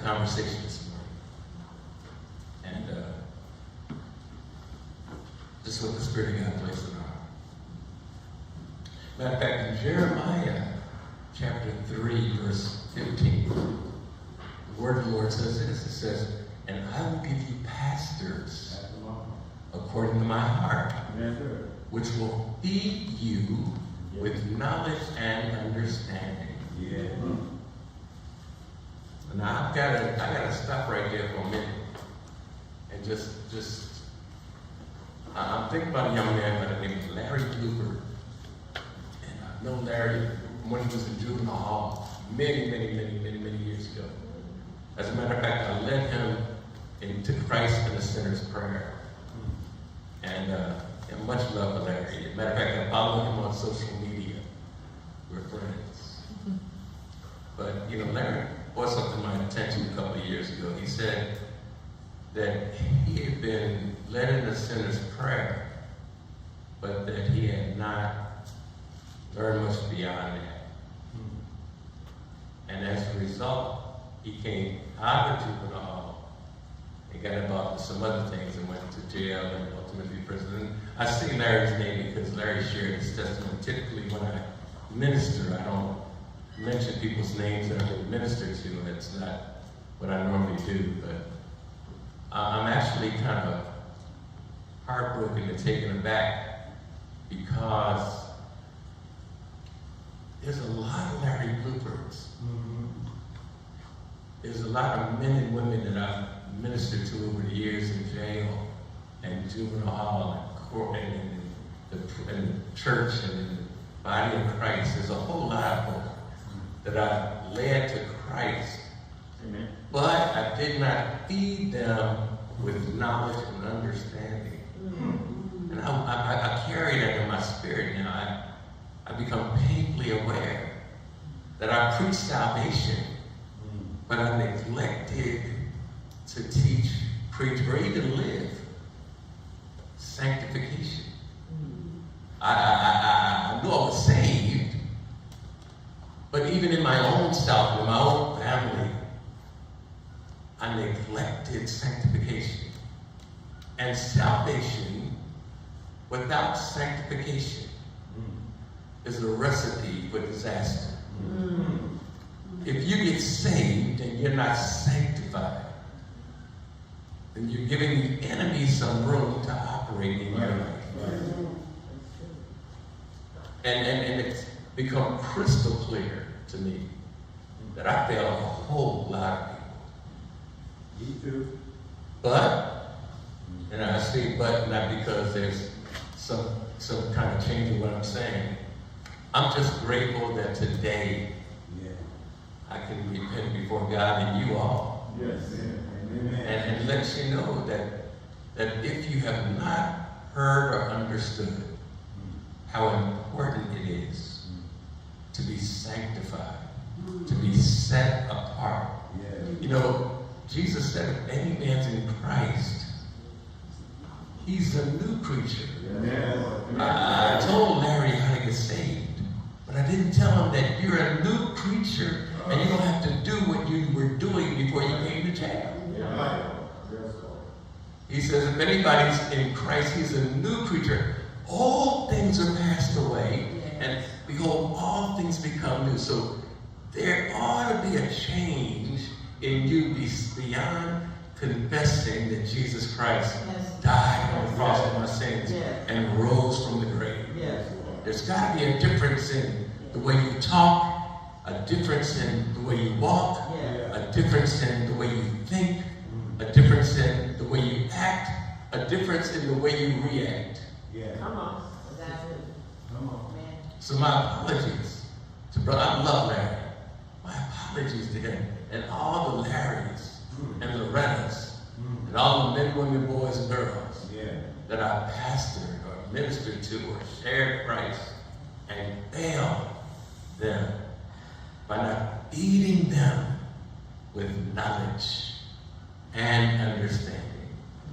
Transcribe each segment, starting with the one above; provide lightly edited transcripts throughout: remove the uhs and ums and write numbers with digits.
conversation this morning. And just what the Spirit of God placed in our heart. Matter of fact, in Jeremiah chapter 3, verse 15, the word of the Lord says this. It says, and I will give you pastors according to my heart, which will feed you with knowledge and understanding. Yeah. Now I gotta stop right there for a minute and I'm thinking about a young man by the name of Larry Blooper. And I've known Larry when he was in juvenile hall many years ago. As a matter of fact, I led him into Christ in the Sinner's Prayer. And much love for Larry. As a matter of fact, I follow him on social media. We're friends. But, Larry brought something to my attention a couple of years ago. He said that he had been led in the Sinner's Prayer, but that he had not learned much beyond that. And as a result, he came out of juvenile hall and got involved in some other things and went to jail and ultimately prison. I say Larry's name because Larry shared his testimony. Typically when I minister, I don't mention people's names that I've been ministered to. That's not what I normally do, but I'm actually kind of heartbroken and taken aback because there's a lot of Larry Bloopers. There's a lot of men and women that I've ministered to over the years in jail and juvenile hall and court and the church and in the body of Christ. There's a whole lot of them that I've led to Christ. Amen. But I did not feed them with knowledge and understanding. And I carry that in my spirit now. I become painfully aware that I preach salvation, but I neglected to teach, preach, or even live sanctification. I knew I was saved, but even in my own self, in my own family, I neglected sanctification. And salvation without sanctification is a recipe for disaster. If you get saved and you're not sanctified, then you're giving the enemy some room to operate in your life. And it's become crystal clear to me that I failed a whole lot of people. Me too. But, and I say but not because there's some kind of change in what I'm saying. I'm just grateful that today I can repent before God and you all. Yes. Amen. And let you know that if you have not heard or understood how important it is to be sanctified, to be set apart. Jesus said, if any man's in Christ, he's a new creature. I told Larry how to get saved, but I didn't tell him that you're a new creature and you don't have to do what you were doing before you came to jail. He says, if anybody's in Christ, he's a new creature. All things are passed away, and behold, all things become new. So there ought to be a change in you beyond confessing that Jesus Christ died on the cross for my sins and rose from the grave. There's got to be a difference in the way you talk, a difference in the way you walk, a difference in the way you think, a difference in the way you act, a difference in the way you react. Come on. That's it. Come on. Man. So my apologies to brother. I love Larry. My apologies to him and all the Larrys and Lorettas and all the men, women, boys, and girls that I pastored or ministered to or shared Christ and failed them by not feeding them with knowledge and understanding.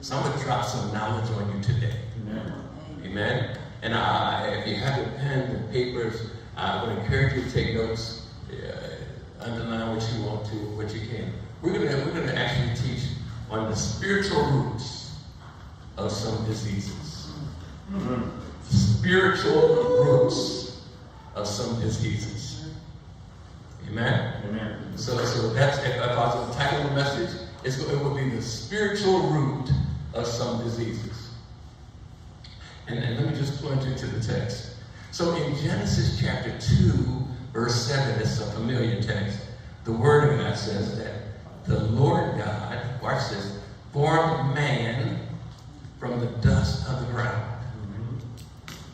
So I'm going to drop some knowledge on you today. Amen. And if you have a pen and papers, I would encourage you to take notes. Underline what you want to, what you can. We're gonna actually teach on the spiritual roots of some diseases. Spiritual roots of some diseases. Amen? Amen. So that's, if I was to title the message, it would be the spiritual root of some diseases. And let me just plunge into the text. So in Genesis chapter 2, verse 7, it's a familiar text. The Word of God says that the Lord God, watch this, formed man from the dust of the ground.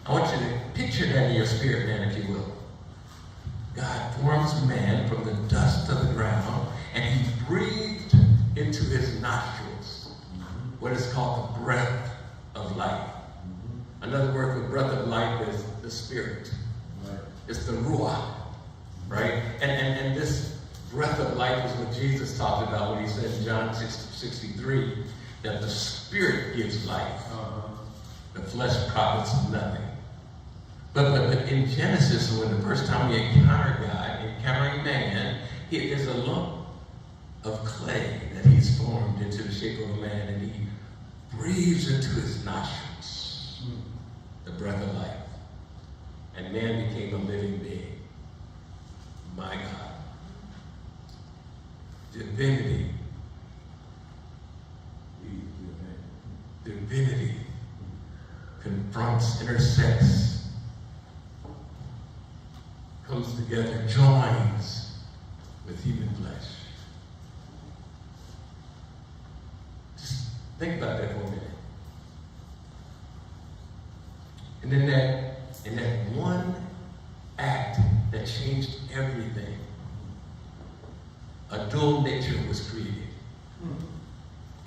I want you to picture that in your spirit, man, if you will. God forms man from the dust of the ground, and he breathed into his nostrils what is called the breath of life. Another word for breath of life is the spirit. Right. It's the ruach, right? And this breath of life is what Jesus talked about when he said in John 6:63 that the spirit gives life. The flesh profits nothing. But in Genesis, when the first time we encounter God, encountering man, there's a lump of clay that he's formed into the shape of a man, and he breathes into his nostrils the breath of life. And man became a living being. My God. Divinity. Divinity confronts, intersects, comes together, joins with human flesh. Just think about that for a minute. And then in that one act that changed everything, a dual nature was created.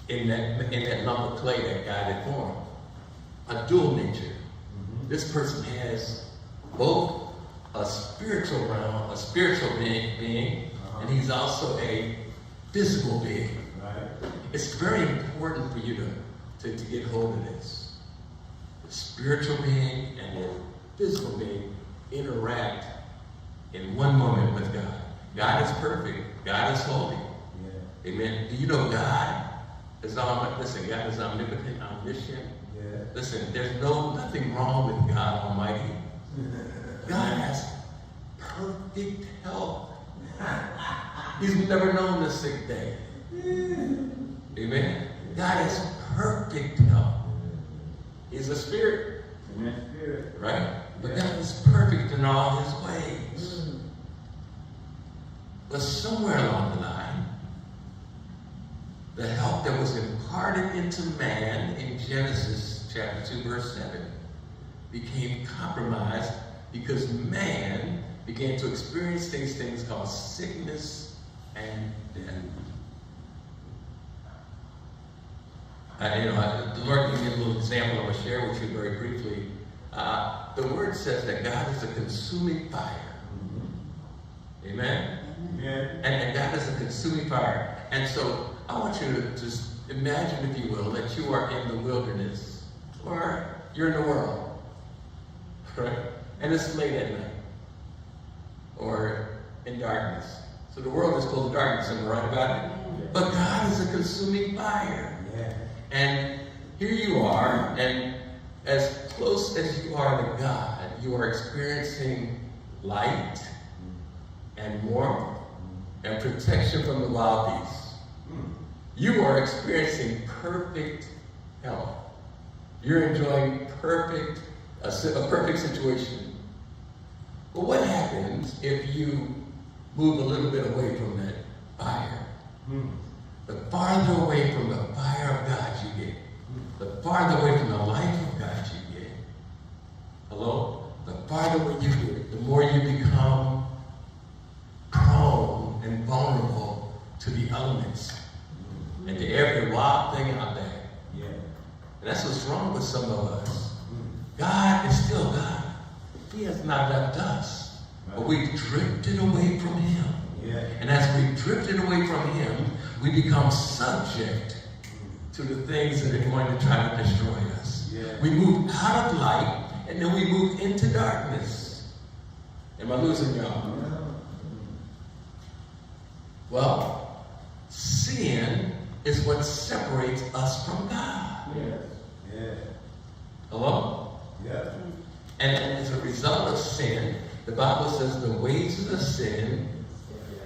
In that lump of clay that God had formed. A dual nature. This person has both a spiritual realm, a spiritual being, and he's also a physical being. Right. It's very important for you to get hold of this. The spiritual being and the physical being interact in one moment with God. God is perfect. God is holy. Yeah. Amen. Do you know God is listen, God is omnipotent, omniscient. Yeah. Listen, there's nothing wrong with God Almighty. God has perfect health. He's never known a sick day. Amen. God has perfect health. He's a spirit. Amen. Spirit. Right? But God is perfect in all his ways. But somewhere along the line, the help that was imparted into man in Genesis chapter 2, verse 7 became compromised because man began to experience these things called sickness and death. The Lord gave me a little example I'm going to share with you very briefly. The word says that God is a consuming fire. Amen? Yeah. And God is a consuming fire. And so I want you to just imagine, if you will, that you are in the wilderness or you're in the world, right? And it's late at night or in darkness. So the world is full of darkness, am I right about it? But God is a consuming fire. Yeah. And here you are, and as close as you are to God, you are experiencing light and warmth and protection from the wild beasts. You are experiencing perfect health. You're enjoying a perfect situation. But what happens if you move a little bit away from that fire? The farther away from the fire of God you get, the farther away from the life of God you get, hello? The farther away you get, the more you become prone and vulnerable to the elements and to every wild thing out there. Yeah. And that's what's wrong with some of us. God is still God. He has not left us. But we've drifted away from him. Yeah. And as we drifted away from him, we become subject to the things that are going to try to destroy us. Yeah. We move out of light, and then we move into darkness. Am I losing y'all? Well, sin is what separates us from God. Yes. Yeah. Hello? Yeah. And as a result of sin, the Bible says the wages of sin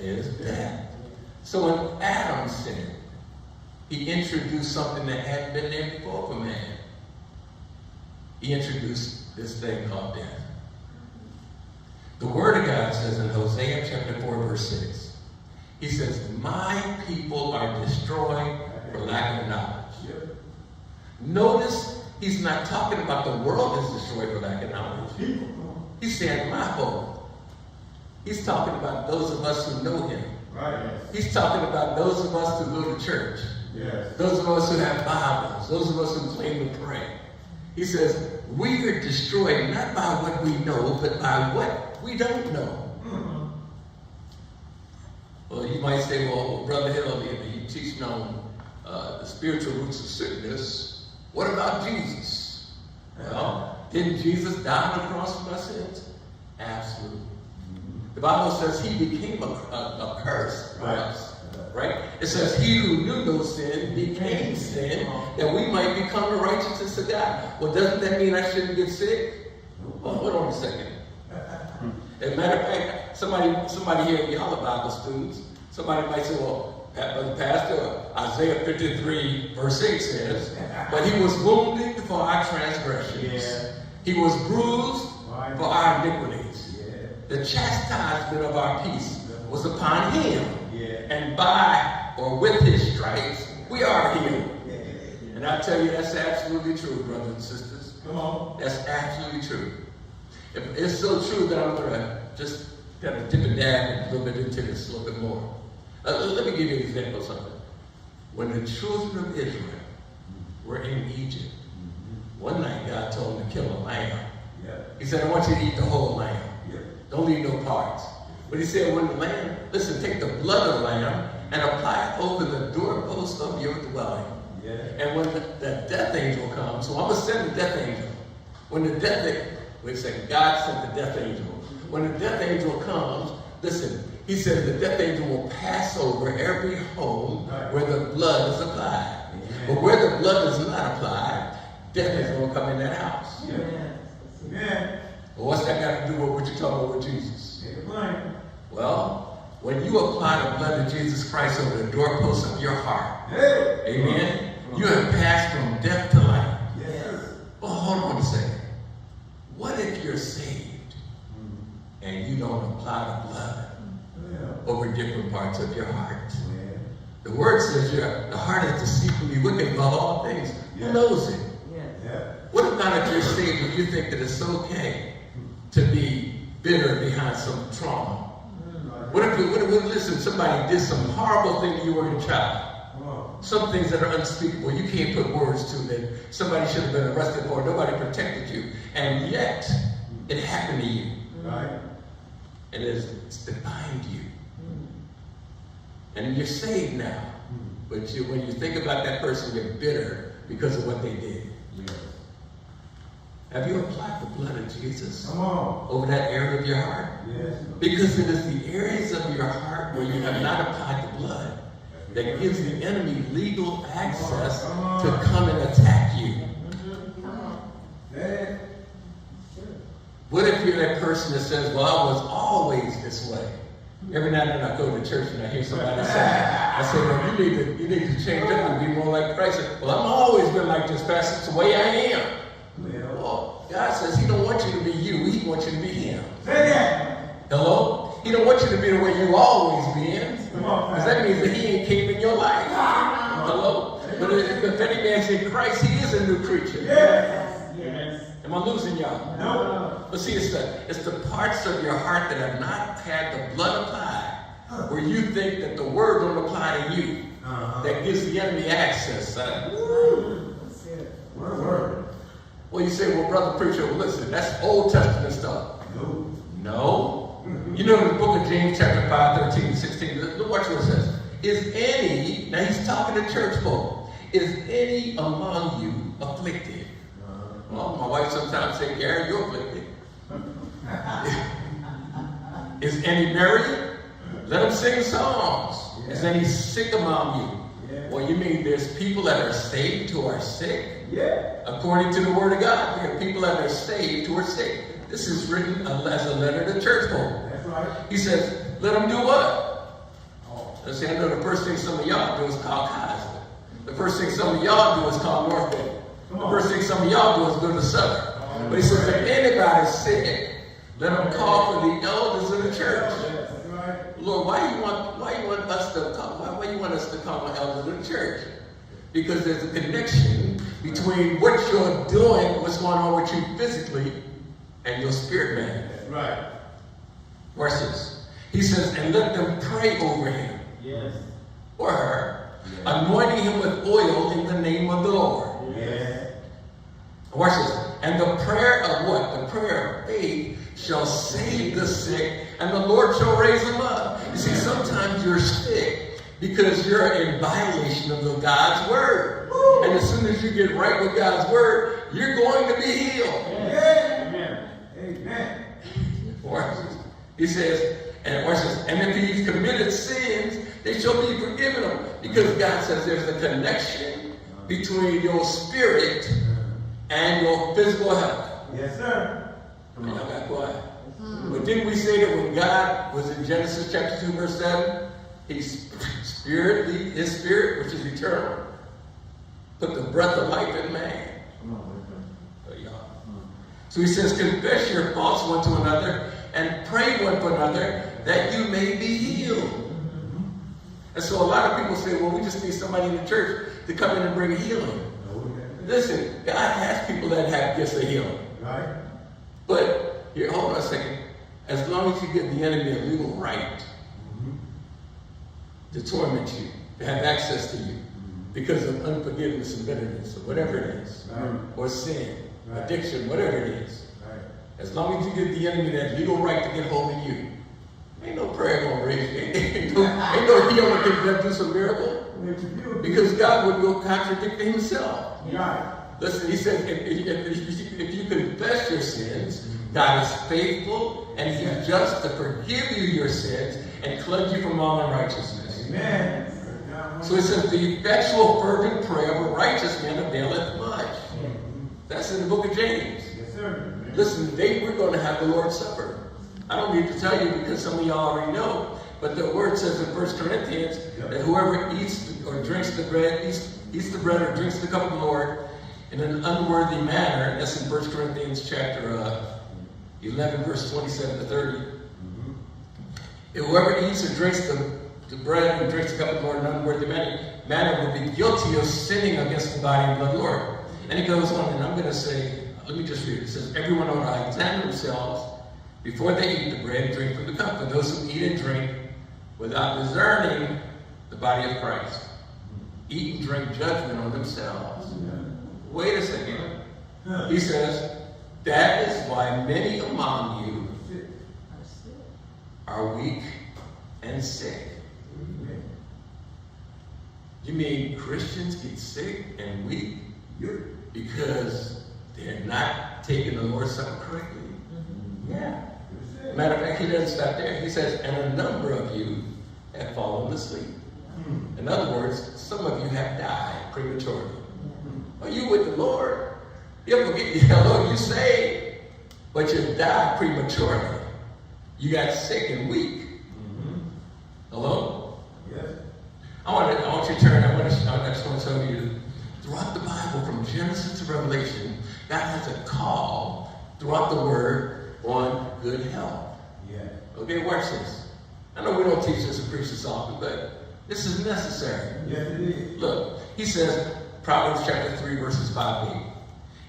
is death. So when Adam sinned, he introduced something that hadn't been there before for man. He introduced this thing called death. The Word of God says in Hosea chapter 4, verse 6, he says, my people are destroyed for lack of knowledge. Yep. Notice he's not talking about the world is destroyed for lack of knowledge. He's saying my folk. He's talking about those of us who know him. Right. He's talking about those of us who go to church. Yes. Those of us who have Bibles. Those of us who claim to pray. He says, we are destroyed not by what we know, but by what we don't know. Mm-hmm. Well, you might say, well, Brother Hill, you teach on the spiritual roots of sickness. What about Jesus? Well, didn't Jesus die on the cross for my sins? Absolutely. The Bible says he became a curse for us. Right? It says he who knew no sin became sin, that we might become the righteousness of God. Well, doesn't that mean I shouldn't get sick? Well, hold on a second. As a matter of fact, somebody here, y'all are Bible students, somebody might say, well, Pastor, Isaiah 53 verse 6 says, but he was wounded for our transgressions. Yeah. He was bruised Right. for our iniquities. Yeah. The chastisement of our peace was upon him. Yeah. And by or with his stripes, we are healed. And I tell you, that's absolutely true, brothers and sisters. Come on. That's absolutely true. It's so true that I'm going to just kind of dip and dab a little bit into this a little bit more. Let me give you an example of something. When the children of Israel were in Egypt, one night God told them to kill a lamb. Yeah. He said, I want you to eat the whole lamb. Yeah. Don't leave no parts. But he said, when the lamb, listen, take the blood of the lamb and apply it over the doorpost of your dwelling. Yeah. And when the death angel comes, so I'm going to send the death angel. When the death angel, wait a second, God sent the death angel. When the death angel comes, listen, he said the death angel will pass over every home where the blood is applied. But where the blood is not applied, death is going to come in that house. Yeah. Yeah. Well, what's that got to do with what you're talking about with Jesus? Take a plane. Well, when you apply the blood of Jesus Christ over the doorpost of your heart, Hey. amen, you have passed from death to life. Yes, sir. Well, hold on a second. What if you're saved and you don't apply the blood Yeah. over different parts of your heart? Yeah. The word says the heart is deceitfully wicked above all things. Yeah. Who knows it? Yeah. What about if you're saved and you think that it's okay to be bitter behind some trauma? What if listen, somebody did some horrible thing to you when you were a child? Come on. Some things that are unspeakable, you can't put words to, that somebody should have been arrested for, nobody protected you, and yet it happened to you. Right. And it's defined you. And you're saved now. But when you think about that person, you're bitter because of what they did. Yes. Have you applied the blood of Jesus Come on. over that area of your heart? Yes. Because it is the areas of your heart where you have not applied the blood that gives the enemy legal access to come and attack you. Yeah. What if you're that person that says, well, I was always this way? Every now and then I go to church and I hear somebody say, I say, well, you need to change up and be more like Christ. Well, I've always been like this, Pastor. It's the way I am. Well. Well, God says he don't want you to be you. He wants you to be him. Say that. Hello? He don't want you to be the way you always been. Come on. Because that means that he ain't keeping your life. Hello? But if any man's in Christ, he is a new creature. Yes. Yes. Am I losing y'all? No. But see, it's the parts of your heart that have not had the blood applied, where you think that the word don't apply to you, that gives the enemy access. That's it. Word. Well, you say, well, brother preacher, well, listen, that's Old Testament stuff. No. No. You know in the book of James, chapter 5, 13, 16, look what it says. Is any, now he's talking to church folk, is any among you afflicted? Well, my wife sometimes says, Gary, you're afflicted. Is any married? Let them sing songs. Is any sick among you? Yeah. Well, you mean there's people that are saved who are sick? Yeah. According to the word of God, there are people that are saved who are sick. This is written as a letter to church folk. That's right. He says, let them do what? Oh. Let's see, I know the first thing some of y'all do is call Kaiser. The first thing some of y'all do is call North Bay. The first thing some of y'all do is go to Southern. But he says, if anybody's sick, let them call for the elders of the church. That's right. Lord, why you want us to call? Why you want us to call the elders of the church? Because there's a connection between what you're doing, what's going on with you physically, and your spirit man. That's right. Watch this. He says, and let them pray over him Yes. or her, anointing him with oil in the name of the Lord. Yes. Watch this. And the prayer of what? The prayer of faith shall save the sick, and the Lord shall raise them up. You see, sometimes you're sick because you're in violation of the God's word. And as soon as you get right with God's word, you're going to be healed. Amen. Amen. Watch this. He says, and watch this, and if he's committed sins, they shall be forgiven him. Because God says there's a connection between your spirit and your physical health. Yes, sir. And y'all got quiet. But didn't we say that when God was in Genesis chapter 2, verse 7, his spirit, which is eternal, put the breath of life in man. Oh, y'all. So he says, confess your faults one to another and pray one for another that you may be healed. And so a lot of people say, well, we just need somebody in the church to come in and bring healing. Listen, God has people that have gifts of healing. Right. But, here, hold on a second. As long as you give the enemy a legal right to torment you, to have access to you, because of unforgiveness and bitterness, or whatever it is, or sin, addiction, whatever it is. Right. As long as you give the enemy that legal right to get hold of you, ain't no prayer gonna raise you. Ain't no healing can do some miracle. Because God would go contradict himself. Right. Listen, he said, if you confess your sins, God is faithful and he's just to forgive you your sins and cleanse you from all unrighteousness. Amen. So it says, the effectual fervent prayer of a righteous man availeth much. That's in the book of James. Yes, sir. Listen, today we're going to have the Lord's Supper. I don't need to tell you because some of y'all already know, but the word says in 1 Corinthians that whoever eats or drinks the bread, eats the bread or drinks the cup of the Lord in an unworthy manner, that's in 1 Corinthians chapter 11, verse 27 to 30. If whoever eats or drinks the bread and drinks the cup of the Lord in an unworthy manner will be guilty of sinning against the body and blood of the Lord. And he goes on, and I'm going to say, let me just read it. It says, everyone ought to examine themselves before they eat the bread and drink from the cup. For those who eat and drink without discerning the body of Christ, eat and drink judgment on themselves. Wait a second. He says, that is why many among you are weak and sick. You mean Christians get sick and weak because they're not taking the Lord's Supper correctly? Yeah. Matter of fact, he doesn't stop there. He says, and a number of you have fallen asleep. In other words, some of you have died prematurely. Are you with the Lord? You forget, hello, you saved, but you died prematurely. You got sick and weak. Hello? Yes. I want you to turn. I just want to tell you, throughout the Bible, from Genesis to Revelation, God has a call throughout the Word on good health. Yeah. Okay, watch this. I know we don't teach this and preach this often, but this is necessary. Yes, it is. Look, he says, Proverbs chapter 3, verses 5 and 8.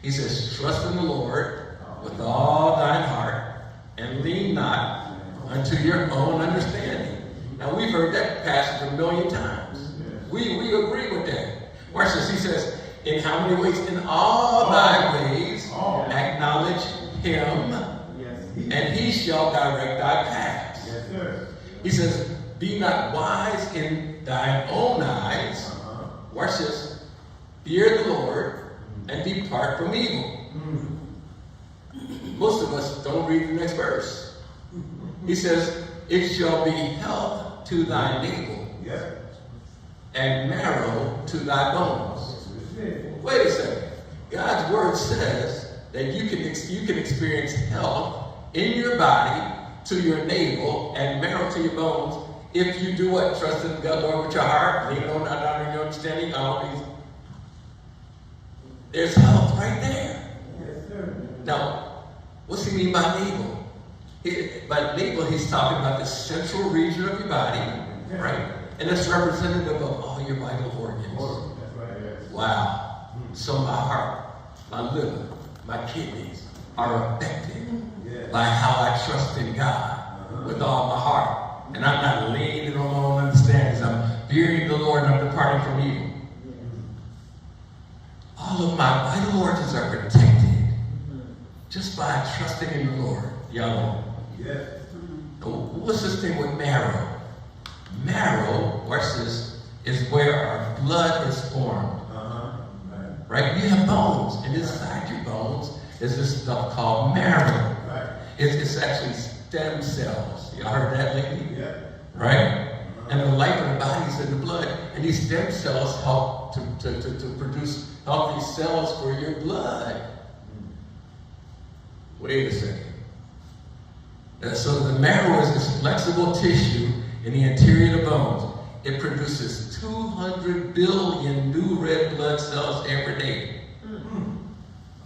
He says, trust in the Lord with all thine heart, and lean not unto your own understanding. Now, we've heard that passage a million times. We agree with that. Watch this. He says, in how many ways? In all thy ways acknowledge him, and he shall direct thy paths. Yes, sir. He says, be not wise in thine own eyes. Watch this. Fear the Lord and depart from evil. Most of us don't read the next verse. He says, it shall be health to thy navel Yeah. and marrow to thy bones. That's it. Wait a second. God's word says that you can experience health in your body to your navel and marrow to your bones if you do what? Trust in God, Lord, with your heart, lean on not on your understanding. There's health right there. Yes, sir. Now, what's he mean by navel? By navel, he's talking about the central region of your body, right? And it's representative of all your vital organs. That's right. Yes. Wow. So my heart, my liver, my kidneys are affected Yes. by how I trust in God with all my heart. And I'm not leaning on my own understandings. I'm fearing the Lord and I'm departing from evil. All of my vital organs are protected just by trusting in the Lord. Y'all know. Yes. What's this thing with marrow? Marrow, watch this, is where our blood is formed. Right. Right? You have bones, and inside your bones is this stuff called marrow. Right. It's actually stem cells. Y'all heard that lately? Yeah. Right? And the life of the body is in the blood. And these stem cells help to produce healthy cells for your blood. Wait a second. So the marrow is this flexible tissue in the interior of the bones. It produces 200 billion new red blood cells every day.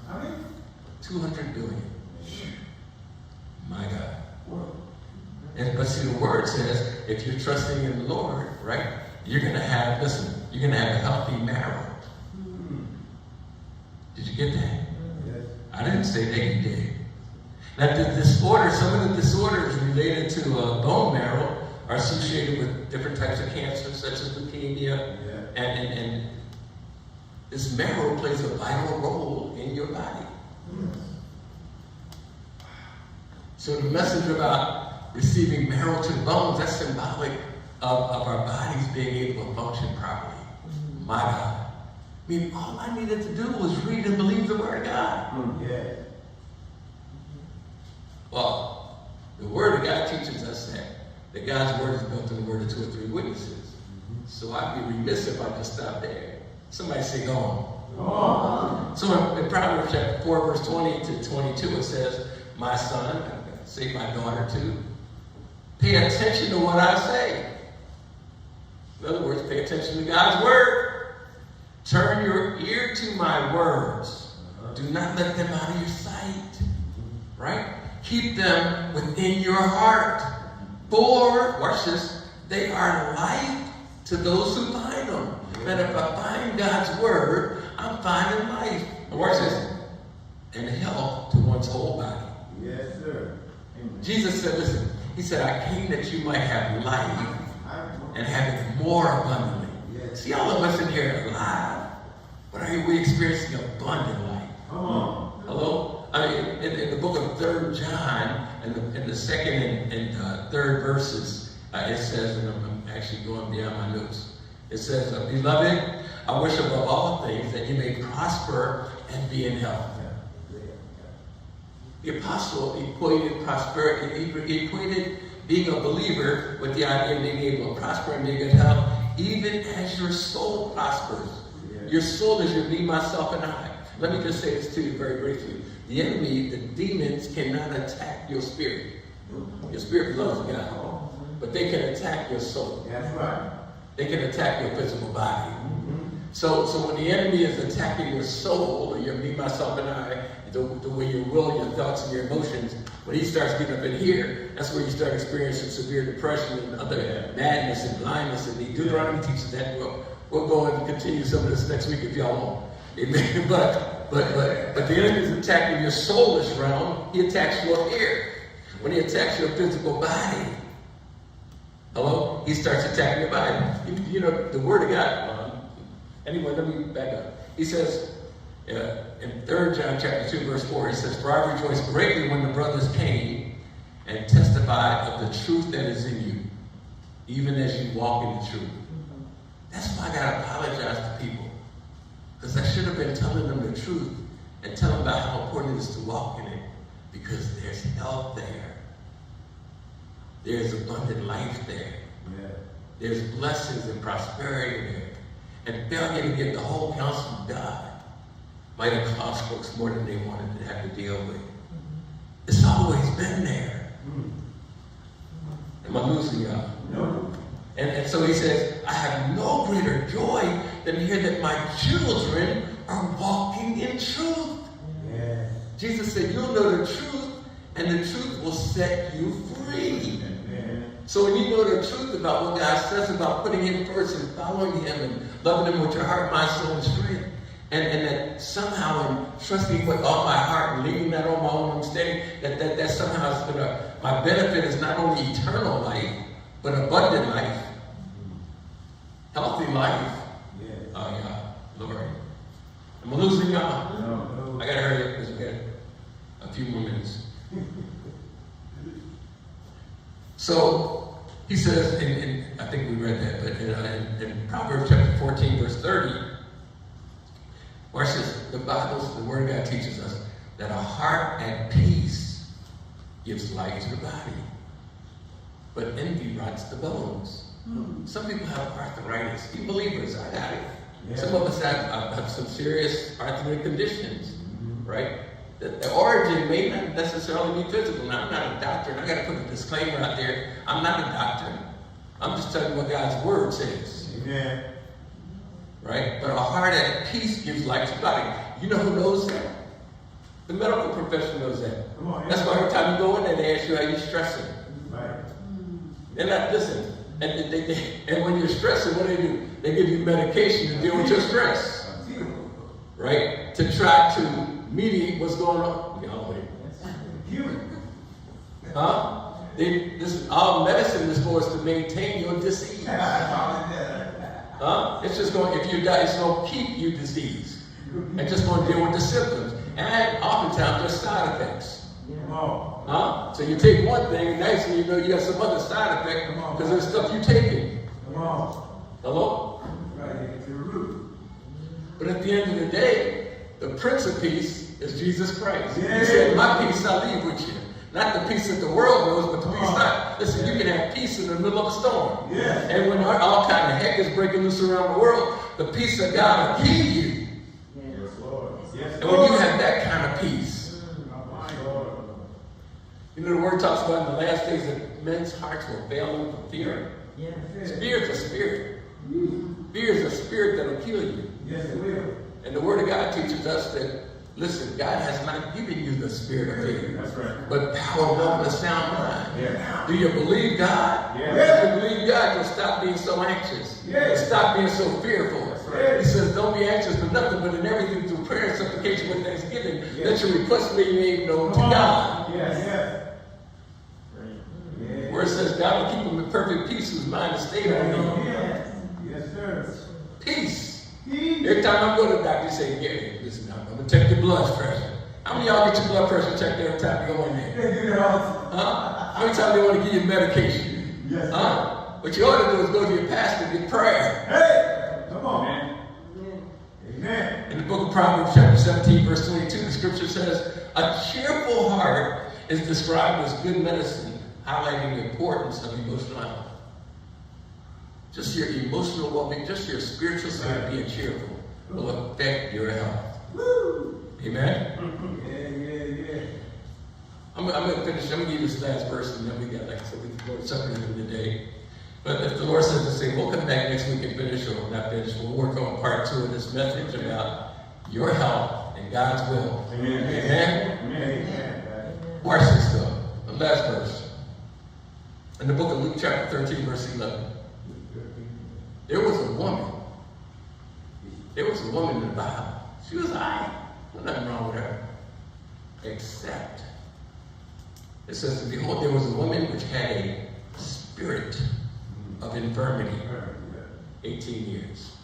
How many? 200 billion. My God. But see, the word says, if you're trusting in the Lord, right, you're going to have, listen, you're going to have a healthy marrow. Did you get that? Yes. I didn't say that, you did. Now, the disorder, some of the disorders related to bone marrow are associated with different types of cancer, such as leukemia, and this marrow plays a vital role in your body. So the message about receiving marrow to the bones, that's symbolic of our bodies being able to function properly. My God. I mean, all I needed to do was read and believe the Word of God. Yeah. Well, the Word of God teaches us that God's Word is built in the word of 2 or 3 witnesses. So I'd be remiss if I just stopped there. Somebody say, go on. Come on. So in Proverbs chapter 4, verse 20 to 22, it says, my son, say my daughter too, pay attention to what I say. In other words, pay attention to God's Word. Turn your ear to my words. Do not let them out of your sight. Right? Keep them within your heart. For, watch this, they are life to those who find them. That if I find God's Word, I'm finding life. And watch this. And health to one's whole body. Yes, sir. Jesus said, listen, he said, I came that you might have life and have it more abundantly. Yes. See, all of us in here are alive, but are we experiencing abundant life? Come on. Hello? I mean, in the book of 3 John, in the second and third verses, it says, and I'm actually going beyond my notes, it says, beloved, I wish above all things that you may prosper and be in health. The apostle equated prosperity, he equated being a believer with the idea of being able to prosper and be in good health, even as your soul prospers. Your soul is your me, myself, and I. Let me just say this to you very briefly. The enemy, the demons, cannot attack your spirit. Your spirit belongs to God. But they can attack your soul. That's right. They can attack your physical body. So when the enemy is attacking your soul, or your me, myself, and I, the way your will, your thoughts, and your emotions, when he starts getting up in here, that's where you start experiencing severe depression and other madness and blindness. And Deuteronomy teaches that. We'll go and continue some of this next week if y'all want. Amen. But the enemy is attacking your soulish realm. He attacks your ear. When he attacks your physical body, hello, he starts attacking your body. You know, the Word of God. Anyway, let me back up. He says in 3 John chapter 2, verse 4, he says, for I rejoice greatly when the brothers came and testified of the truth that is in you, even as you walk in the truth. That's why I got to apologize to people. Because I should have been telling them the truth and telling them about how important it is to walk in it. Because there's health there. There's abundant life there. Yeah. there's blessings and prosperity there. And failure to get the whole counsel of God might have cost folks more than they wanted to have to deal with. It's always been there. Am I losing y'all? No. And so he says, I have no greater joy than to hear that my children are walking in truth. Yeah. Jesus said, you'll know the truth, and the truth will set you free. Amen. So when you know the truth about what God says about putting Him first and following Him and loving Him with your heart, mind, soul, and strength, and that somehow in trusting with all my heart and leaving that on my own understanding, that somehow is gonna, my benefit is not only eternal life, but abundant life, healthy life. Yeah. Oh yeah, Lord. Am I losing y'all? No. I gotta hurry up because we got a few more minutes. So he says, and I think we read that, but in Proverbs chapter 14, verse 30, watch this. The Bible, the Word of God teaches us that a heart at peace gives life to the body, but envy rots the bones. Some people have arthritis. You believers, I got it. Yeah. Some of us have some serious arthritic conditions, right? The origin may not necessarily be physical. Now, I'm not a doctor, and I got to put a disclaimer out there. I'm not a doctor. I'm just telling you what God's Word says, Amen. right? But a heart at peace gives life to the body. You know who knows that? The medical profession knows that. Come on. That's why every time you go in there, they ask you how you're stressing. Right. They're not listening. And when you're stressing, what do? They give you medication to deal with your stress, right? To try to mediate what's going on. Y'all wait. Huh? All medicine is for us to maintain your disease. Huh? It's just going, if you die, it's going to keep you diseased. And just going to deal with the symptoms. And oftentimes there's side effects. Come on. Huh? So you take one thing, and next thing you know, you have some other side effect because there's stuff you taking. Come on. Hello? Right. To the root. But at the end of the day, the Prince of Peace is Jesus Christ. Yeah. He said, my peace I leave with you. Not the peace that the world knows, but the peace not. Listen, you can have peace in the middle of a storm. Yeah. And when all kind of heck is breaking loose around the world, the peace of God will keep you. Yes, Lord. Yes, And when you have that kind of peace, Lord. you know the Word talks about in the last days that men's hearts will fail them for fear. Yeah. Fear is a spirit. Fear is a spirit that will kill you. Yes, it will. And the Word of God teaches us that, listen, God has not given you the spirit of fear, That's right. but power, love, and a sound mind. Yeah. Do you believe God? Yeah. If you believe God, you'll stop being so anxious. Yeah. You'll stop being so fearful. right. He says, don't be anxious for nothing, but in everything through prayer and supplication with thanksgiving, let your requests be made known to God. Yes, yes. Where it says, God will keep him in perfect peace whose mind is stayed on him. Yes. Yes, sir. Peace. Peace. Every time I go to the doctor, they say, Gary, listen, I'm going to check your blood pressure. How many of y'all get your blood pressure checked every time you go in there? They do that all the time. Huh? How many times they want to give you medication? Yes, Huh? What you ought to do is go to your pastor and get prayer. Hey! Come on, man. Amen. In the book of Proverbs, chapter 17, verse 22, the scripture says, a cheerful heart is described as good medicine, highlighting the importance of emotional health. Just your emotional well-being, just your spiritual side being cheerful will affect your health. Woo! Amen? Yeah. I'm going to finish. I'm going to give you this last verse, and then we got, like I said, we can go to something in the day. But if the Lord says to say, we'll come back next week and finish, or not finish, we'll work on part 2 of this message about your health and God's will. Amen. Amen? Amen. Watch this though. The last verse. In the book of Luke chapter 13, verse 11. There was a woman. There was a woman in the Bible. She was high. There's nothing wrong with her. Except, it says, and behold, there was a woman which had a spirit of infirmity. 18 years.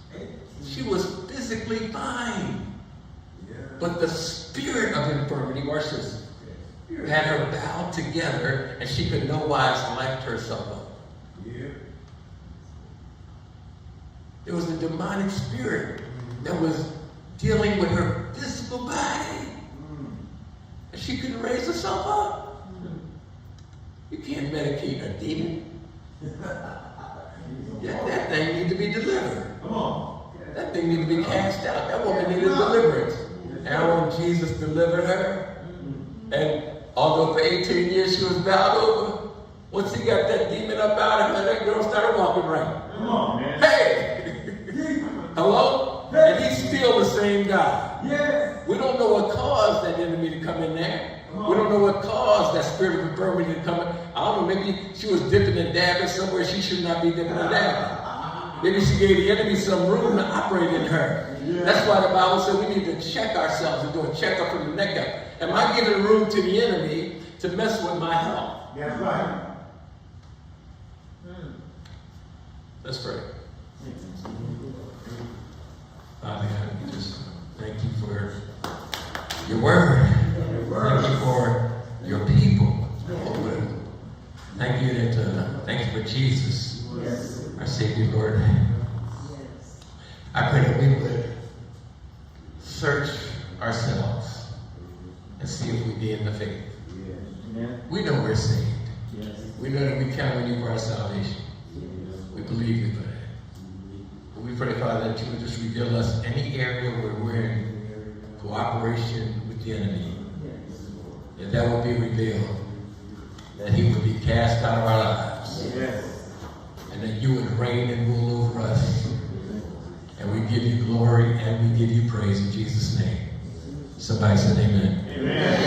She was physically fine. But the spirit of infirmity, watch this, had her bowed together, and she could no wise lift herself up. There was a demonic spirit that was dealing with her physical body. And she couldn't raise herself up. You can't medicate a demon. You That thing need to be delivered. Come on. That thing need to be cast out. That woman needed deliverance. And when Jesus delivered her, and although for 18 years she was bowed over, once he got that demon up out of her, that girl started walking right. Come on, man. Hey! Hello? And he's still the same God. Yes. We don't know what caused that enemy to come in there. We don't know what caused that spirit of infirmity to come in. I don't know, maybe she was dipping and dabbing somewhere she should not be dipping and dabbing. Maybe she gave the enemy some room to operate in her. That's why the Bible said we need to check ourselves and do a checkup from the neck up. Am I giving room to the enemy to mess with my health? That's right. Let's pray. Father God, we just thank you for your word. Thank you for your people. Thank you thank you for Jesus, our Savior, Lord. I pray that we would search ourselves and see if we be in the faith. We know we're saved. We know that we count on you for our salvation. We believe you for that. But we pray, Father, that you would just reveal us any area where we're in cooperation with the enemy. That would be revealed. That he would be cast out of our lives. And that you would reign and rule over us. And we give you glory and we give you praise in Jesus' name. Somebody said amen. Amen.